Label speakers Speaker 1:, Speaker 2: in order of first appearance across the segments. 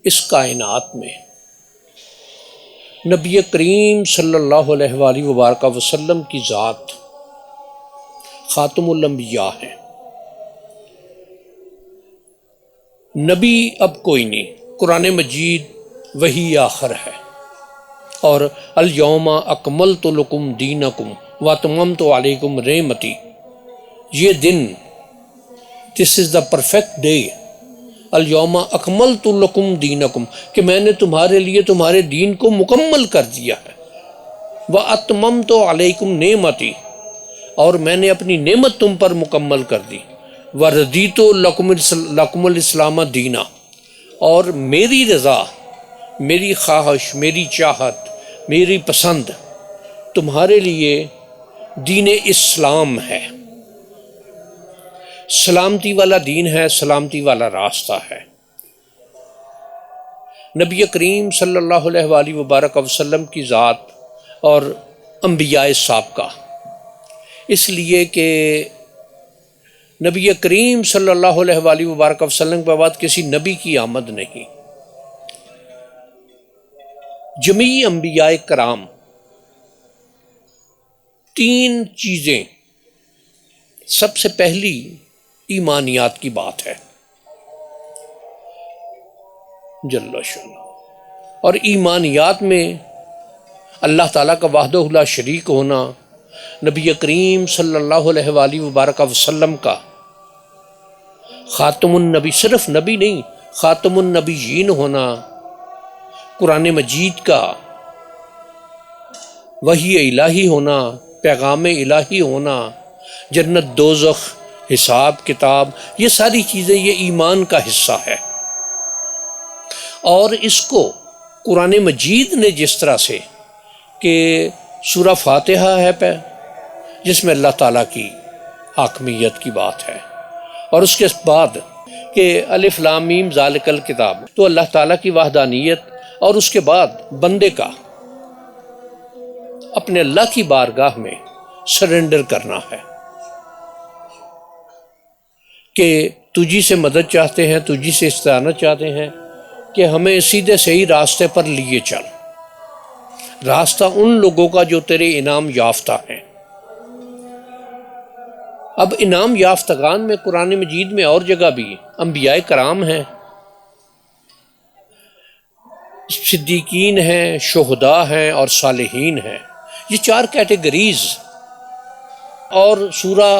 Speaker 1: اس کائنات میں نبی کریم صلی اللہ علیہ وآلہ وبارک وسلم کی ذات خاتم الانبیاء ہیں۔ نبی اب کوئی نہیں، قرآن مجید وہی آخر ہے، اور الیوم اکملت لکم دینکم واتممت علیکم نعمتی، یہ دن، دس از دا پرفیکٹ ڈے، الیوم اکملت لکم دینکم، کہ میں نے تمہارے لیے تمہارے دین کو مکمل کر دیا ہے، واتممت علیکم نعمتی، اور میں نے اپنی نعمت تم پر مکمل کر دی، وردیت لکم الاسلام دینا، اور میری رضا، میری خواہش، میری چاہت، میری پسند تمہارے لیے دین اسلام ہے، سلامتی والا دین ہے، سلامتی والا راستہ ہے۔ نبی کریم صلی اللہ علیہ وآلہ وبارک وسلم کی ذات اور انبیاء سابقہ، اس لیے کہ نبی کریم صلی اللہ علیہ وآلہ وبارک وسلم کے بعد کسی نبی کی آمد نہیں۔ جمیع انبیاء کرام، تین چیزیں، سب سے پہلی ایمانیات کی بات ہے، جل شانہ، اور ایمانیات میں اللہ تعالیٰ کا وحدہ لا شریک ہونا، نبی کریم صلی اللہ علیہ وآلہ وبارک وسلم کا خاتم النبی، صرف نبی نہیں، خاتم النبیین ہونا، قرآن مجید کا وحی الہی ہونا، پیغام الہی ہونا، جنت دوزخ، حساب کتاب، یہ ساری چیزیں یہ ایمان کا حصہ ہے۔ اور اس کو قرآن مجید نے جس طرح سے کہ سورہ فاتحہ ہے جس میں اللہ تعالیٰ کی حاکمیت کی بات ہے، اور اس کے بعد کہ الف لام میم ذالک الکتاب، تو اللہ تعالیٰ کی وحدانیت، اور اس کے بعد بندے کا اپنے اللہ کی بارگاہ میں سرنڈر کرنا ہے کہ تجھی سے مدد چاہتے ہیں، تجھی سے استعانت چاہتے ہیں کہ ہمیں سیدھے صحیح راستے پر لیے چل، راستہ ان لوگوں کا جو تیرے انعام یافتہ ہیں۔ اب انعام یافتگان میں قرآن مجید میں اور جگہ بھی انبیاء کرام ہیں، صدیقین ہیں، شہداء ہیں، اور صالحین ہیں، یہ چار کیٹیگریز۔ اور سورہ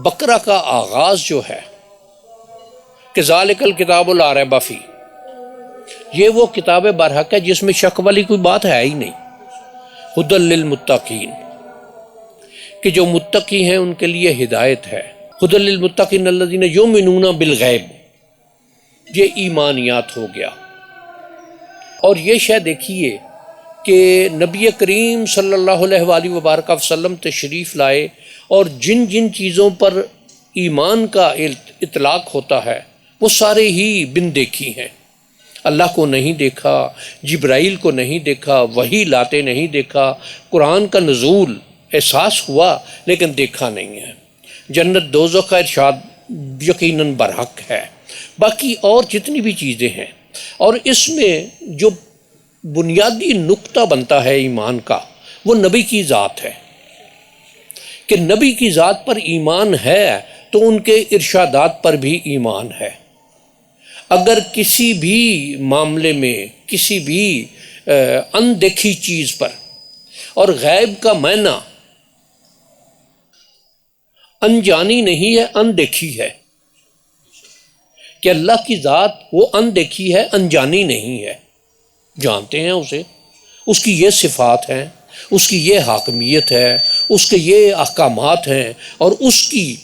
Speaker 1: بقرہ کا آغاز جو ہے کہ ذالک الکتاب لا ریب فیہ، یہ وہ کتاب برحق ہے جس میں شک والی کوئی بات ہے ہی نہیں، ھدی للمتقین، کہ جو متقی ہیں ان کے لیے ہدایت ہے، ھدی للمتقین الذین یؤمنون بالغیب، یہ ایمانیات ہو گیا۔ اور یہ شے دیکھیے کہ نبی کریم صلی اللہ علیہ وآلہ وبارک وسلم تشریف لائے، اور جن جن چیزوں پر ایمان کا اطلاق ہوتا ہے وہ سارے ہی بن دیکھی ہیں۔ اللہ کو نہیں دیکھا، جبرائیل کو نہیں دیکھا، وحی لاتے نہیں دیکھا، قرآن کا نزول احساس ہوا لیکن دیکھا نہیں ہے، جنت دوزخ کا ارشاد یقیناً برحق ہے، باقی اور جتنی بھی چیزیں ہیں۔ اور اس میں جو بنیادی نقطہ بنتا ہے ایمان کا، وہ نبی کی ذات ہے، کہ نبی کی ذات پر ایمان ہے تو ان کے ارشادات پر بھی ایمان ہے۔ اگر کسی بھی معاملے میں، کسی بھی اندیکھی چیز پر، اور غیب کا معنی انجانی نہیں ہے، اندیکھی ہے، کہ اللہ کی ذات وہ اندیکھی ہے، انجانی نہیں ہے، جانتے ہیں اسے، اس کی یہ صفات ہیں، اس کی یہ حاکمیت ہے، اس کے یہ احکامات ہیں، اور اس کی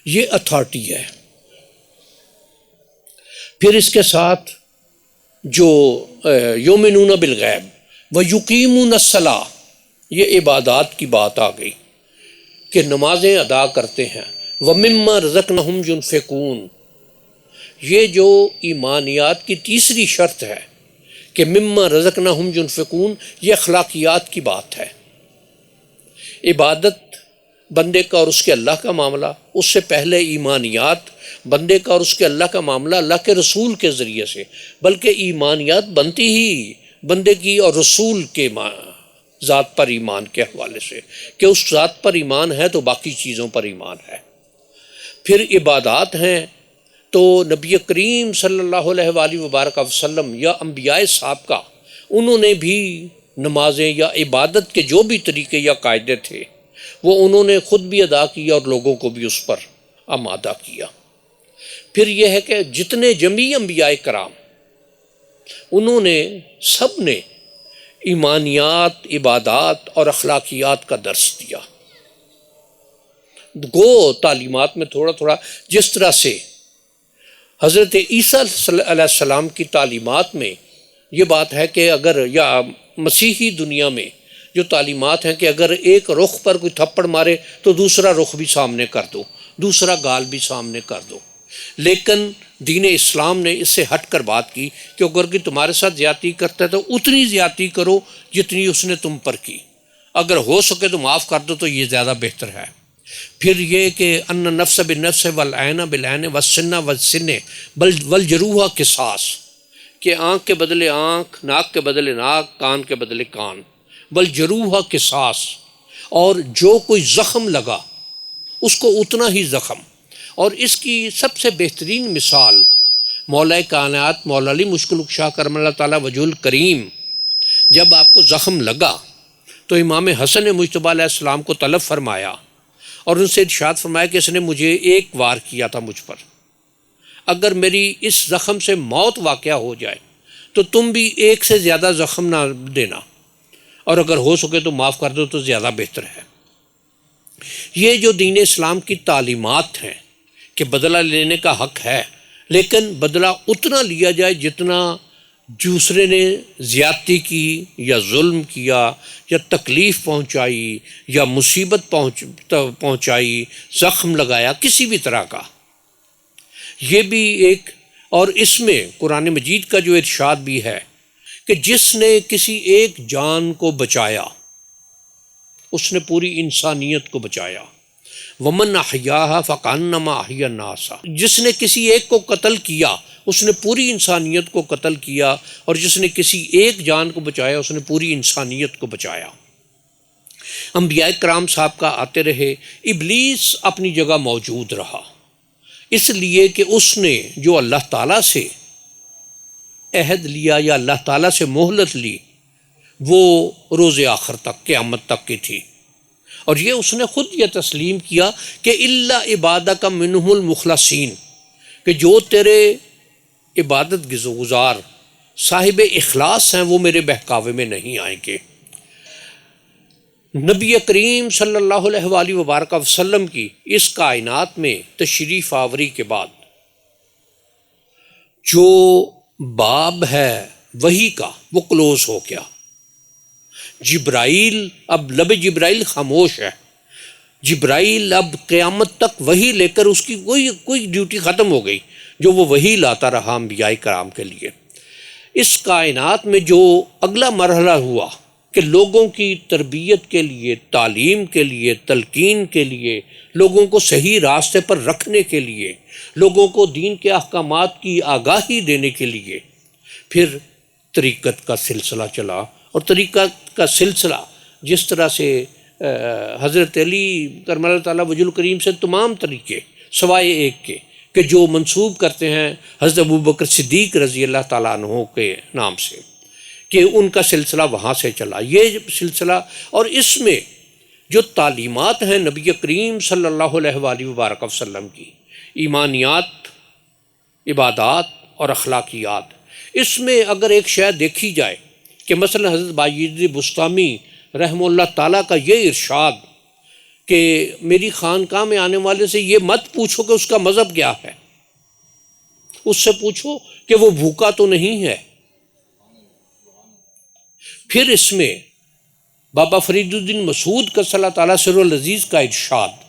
Speaker 1: یہ اتھارٹی ہے۔ پھر اس کے ساتھ جو یؤمنون بالغیب ویقیمون الصلاۃ، یہ عبادات کی بات آ گئی کہ نمازیں ادا کرتے ہیں، ومما رزقناہم ينفقون، یہ جو ایمانیات کی تیسری شرط ہے کہ مما رزقناہم ينفقون، یہ اخلاقیات کی بات ہے۔ عبادت بندے کا اور اس کے اللہ کا معاملہ، اس سے پہلے ایمانیات بندے کا اور اس کے اللہ کا معاملہ اللہ کے رسول کے ذریعے سے، بلکہ ایمانیات بنتی ہی بندے کی اور رسول کے ذات پر ایمان کے حوالے سے، کہ اس ذات پر ایمان ہے تو باقی چیزوں پر ایمان ہے۔ پھر عبادات ہیں تو نبی کریم صلی اللہ علیہ وآلہ وبارک وسلم یا انبیاء سابقہ، انہوں نے بھی نمازیں یا عبادت کے جو بھی طریقے یا قاعدے تھے وہ انہوں نے خود بھی ادا کیا اور لوگوں کو بھی اس پر آمادہ کیا۔ پھر یہ ہے کہ جتنے جمیع انبیاء کرام، انہوں نے سب نے ایمانیات، عبادات اور اخلاقیات کا درس دیا۔ گو تعلیمات میں تھوڑا تھوڑا جس طرح سے حضرت عیسیٰ علیہ السلام کی تعلیمات میں یہ بات ہے کہ اگر، یا مسیحی دنیا میں جو تعلیمات ہیں کہ اگر ایک رخ پر کوئی تھپڑ مارے تو دوسرا رخ بھی سامنے کر دو، دوسرا گال بھی سامنے کر دو، لیکن دین اسلام نے اس سے ہٹ کر بات کی کہ اگر کہ تمہارے ساتھ زیادتی کرتا ہے تو اتنی زیادتی کرو جتنی اس نے تم پر کی، اگر ہو سکے تو معاف کر دو تو یہ زیادہ بہتر ہے۔ پھر یہ کہ ان نفس بالنفس والعین بالعین والسن والسن والجروح قصاص، کہ آنکھ کے بدلے آنکھ، ناک کے بدلے ناک، کان کے بدلے کان، والجروح قصاص، اور جو کوئی زخم لگا اس کو اتنا ہی زخم۔ اور اس کی سب سے بہترین مثال مولا کائنات مولا علی مشکل کشا کرم اللہ تعالیٰ وجہ الکریم، جب آپ کو زخم لگا تو امام حسن مجتبیٰ علیہ السلام کو طلب فرمایا اور ان سے ارشاد فرمایا کہ اس نے مجھے ایک وار کیا تھا مجھ پر، اگر میری اس زخم سے موت واقعہ ہو جائے تو تم بھی ایک سے زیادہ زخم نہ دینا، اور اگر ہو سکے تو معاف کر دو تو زیادہ بہتر ہے۔ یہ جو دین اسلام کی تعلیمات ہیں کہ بدلہ لینے کا حق ہے، لیکن بدلہ اتنا لیا جائے جتنا دوسرے نے زیادتی کی یا ظلم کیا یا تکلیف پہنچائی یا مصیبت پہنچائی، زخم لگایا کسی بھی طرح کا، یہ بھی ایک۔ اور اس میں قرآن مجید کا جو ارشاد بھی ہے کہ جس نے کسی ایک جان کو بچایا اس نے پوری انسانیت کو بچایا، ومن احیاھا فکانما احیا الناس، جس نے کسی ایک کو قتل کیا اس نے پوری انسانیت کو قتل کیا، اور جس نے کسی ایک جان کو بچایا اس نے پوری انسانیت کو بچایا۔ انبیاء کرام صاحب کا آتے رہے، ابلیس اپنی جگہ موجود رہا، اس لیے کہ اس نے جو اللہ تعالیٰ سے عہد لیا یا اللہ تعالیٰ سے مہلت لی وہ روز آخر تک، قیامت تک کی تھی، اور یہ اس نے خود یہ تسلیم کیا کہ الا عبادک منہم المخلصین، کہ جو تیرے عبادت گزار صاحب اخلاص ہیں وہ میرے بہکاوے میں نہیں آئیں گے۔ نبی کریم صلی اللہ علیہ وآلہ وبارک وسلم کی اس کائنات میں تشریف آوری کے بعد جو باب ہے وحی کا وہ کلوز ہو گیا۔ جبرائیل، اب لب جبرائیل خاموش ہے، جبرائیل اب قیامت تک وحی لے کر اس کی کوئی ڈیوٹی ختم ہو گئی، جو وہ وحی لاتا رہا انبیاء کرام کے لیے۔ اس کائنات میں جو اگلا مرحلہ ہوا کہ لوگوں کی تربیت کے لیے، تعلیم کے لیے، تلقین کے لیے، لوگوں کو صحیح راستے پر رکھنے کے لیے، لوگوں کو دین کے احکامات کی آگاہی دینے کے لیے پھر طریقت کا سلسلہ چلا، اور طریقت کا سلسلہ جس طرح سے حضرت علی کرم اللہ تعالیٰ وجہ الکریم سے تمام طریقے سوائے ایک کے کہ جو منسوب کرتے ہیں حضرت ابوبکر صدیق رضی اللہ تعالیٰ عنہ کے نام سے، کہ ان کا سلسلہ وہاں سے چلا یہ سلسلہ۔ اور اس میں جو تعلیمات ہیں نبی کریم صلی اللہ علیہ وآلہ وبارک وسلم کی، ایمانیات، عبادات اور اخلاقیات، اس میں اگر ایک شے دیکھی جائے کہ مثلا حضرت بایزید بسطامی رحمہ اللہ تعالیٰ کا یہ ارشاد کہ میری خانقاہ میں آنے والے سے یہ مت پوچھو کہ اس کا مذہب کیا ہے، اس سے پوچھو کہ وہ بھوکا تو نہیں ہے۔ پھر اس میں بابا فرید الدین مسعود کا صلی اللہ تعالیٰ سر العزیز کا ارشاد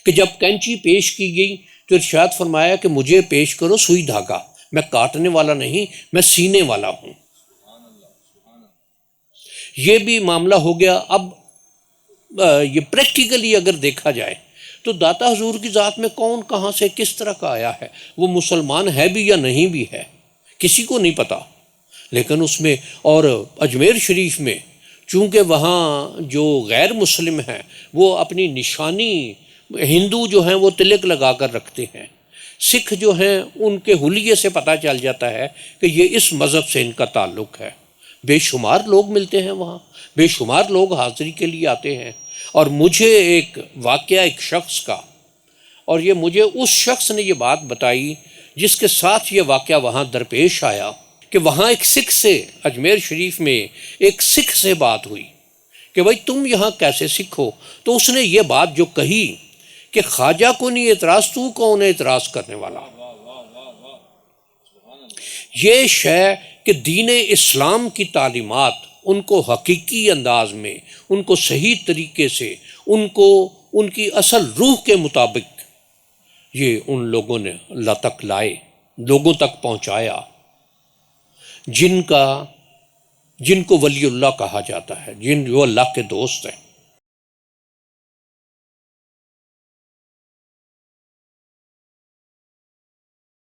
Speaker 1: کہ جب کینچی پیش کی گئی تو ارشاد فرمایا کہ مجھے پیش کرو سوئی دھاگا، میں کاٹنے والا نہیں، میں سینے والا ہوں۔ یہ بھی معاملہ ہو گیا۔ اب یہ پریکٹیکلی اگر دیکھا جائے تو داتا حضور کی ذات میں کون کہاں سے کس طرح کا آیا ہے، وہ مسلمان ہے بھی یا نہیں بھی ہے کسی کو نہیں پتا، لیکن اس میں اور اجمیر شریف میں چونکہ وہاں جو غیر مسلم ہیں وہ اپنی نشانی، ہندو جو ہیں وہ تلک لگا کر رکھتے ہیں، سکھ جو ہیں ان کے حلیے سے پتہ چل جاتا ہے کہ یہ اس مذہب سے ان کا تعلق ہے، بے شمار لوگ ملتے ہیں وہاں، بے شمار لوگ حاضری کے لیے آتے ہیں۔ اور مجھے ایک واقعہ ایک شخص کا، اور یہ مجھے اس شخص نے یہ بات بتائی جس کے ساتھ یہ واقعہ وہاں درپیش آیا کہ وہاں ایک سکھ سے، اجمیر شریف میں ایک سکھ سے بات ہوئی کہ بھائی تم یہاں کیسے سکھ ہو، تو اس نے یہ بات جو کہی کہ خواجہ کو نہیں اعتراض، تو کون ہے اعتراض کرنے والا۔ یہ شے کہ دین اسلام کی تعلیمات ان کو حقیقی انداز میں، ان کو صحیح طریقے سے، ان کو ان کی اصل روح کے مطابق یہ ان لوگوں نے اللہ تک لائے، لوگوں تک پہنچایا، جن کو ولی اللہ کہا جاتا ہے، جو اللہ کے دوست ہیں۔